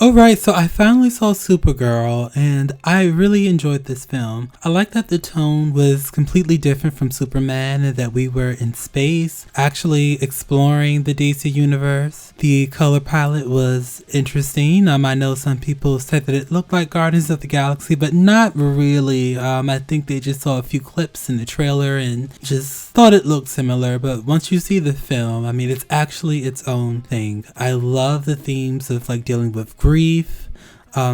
Alright, so I finally saw Supergirl and I really enjoyed this film. I like that the tone was completely different from Superman and that we were in space, actually exploring the DC universe. The color palette was interesting. I know some people said that it looked like Guardians of the Galaxy, but not really. I think they just saw a few clips in the trailer and just thought it looked similar, but once you see the film, I mean, it's actually its own thing. I love the themes of like dealing with grief,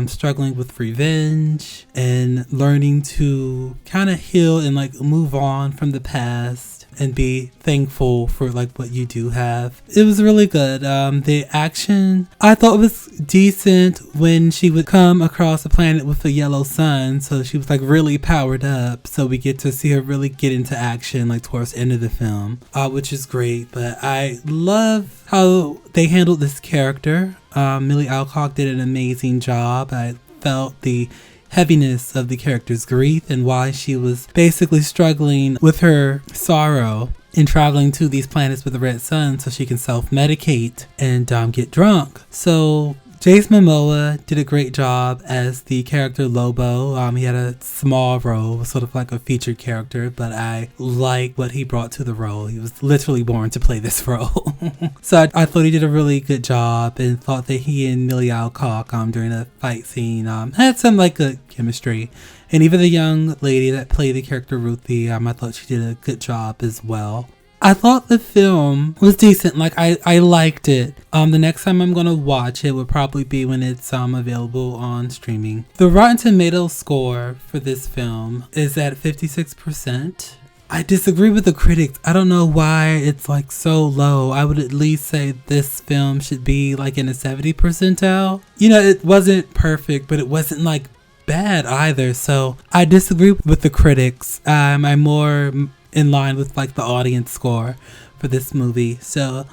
struggling with revenge, and learning to kind of heal and like move on from the past and be thankful for like what you do have. It was really good. The action I thought was decent when she would come across a planet with a yellow sun, so she was like really powered up, so we get to see her really get into action like towards the end of the film, which is great. But I love how they handled this character. Millie Alcock did an amazing job. I felt the heaviness of the character's grief and why she was basically struggling with her sorrow in traveling to these planets with the red sun so she can self-medicate and get drunk. So Jason Momoa did a great job as the character Lobo. He had a small role, sort of like a featured character, but I like what he brought to the role. He was literally born to play this role. So I thought he did a really good job and thought that he and Millie Alcock during a fight scene had some like good chemistry. And even the young lady that played the character Ruthie, I thought she did a good job as well. I thought the film was decent. Like I liked it. The next time I'm gonna watch it would probably be when it's available on streaming. The Rotten Tomatoes score for this film is at 56%. I disagree with the critics. I don't know why it's like so low. I would at least say this film should be like in a 70 percentile. You know, it wasn't perfect, but it wasn't like bad either. So I disagree with the critics. I'm more in line with like the audience score for this movie. So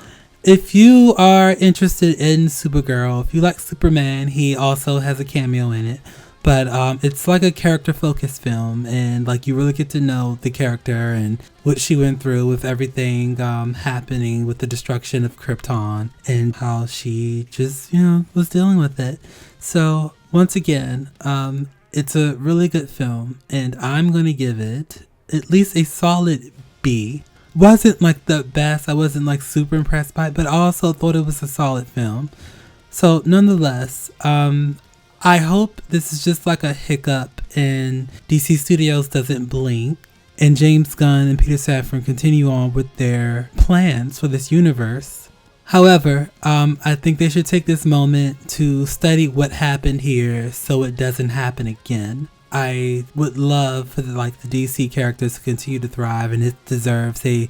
if you are interested in Supergirl, if you like Superman, he also has a cameo in it. But it's like a character focused film, and like you really get to know the character and what she went through with everything happening with the destruction of Krypton and how she just, was dealing with it. So once again, it's a really good film, and I'm going to give it at least a solid B. Wasn't like the best. I wasn't like super impressed by it, but I also thought it was a solid film. So nonetheless, I hope this is just like a hiccup and DCstudios doesn't blink and James Gunn and Peter Safran continue on with their plans for this universe. However, I think they should take this moment to study what happened here so it doesn't happen again. I would love for the DC characters to continue to thrive, and it deserves a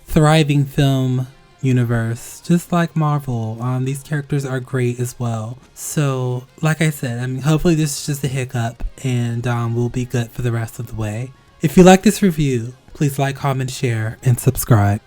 thriving film universe, just like Marvel. These characters are great as well. So, like I said, hopefully this is just a hiccup, and we'll be good for the rest of the way. If you like this review, please like, comment, share, and subscribe.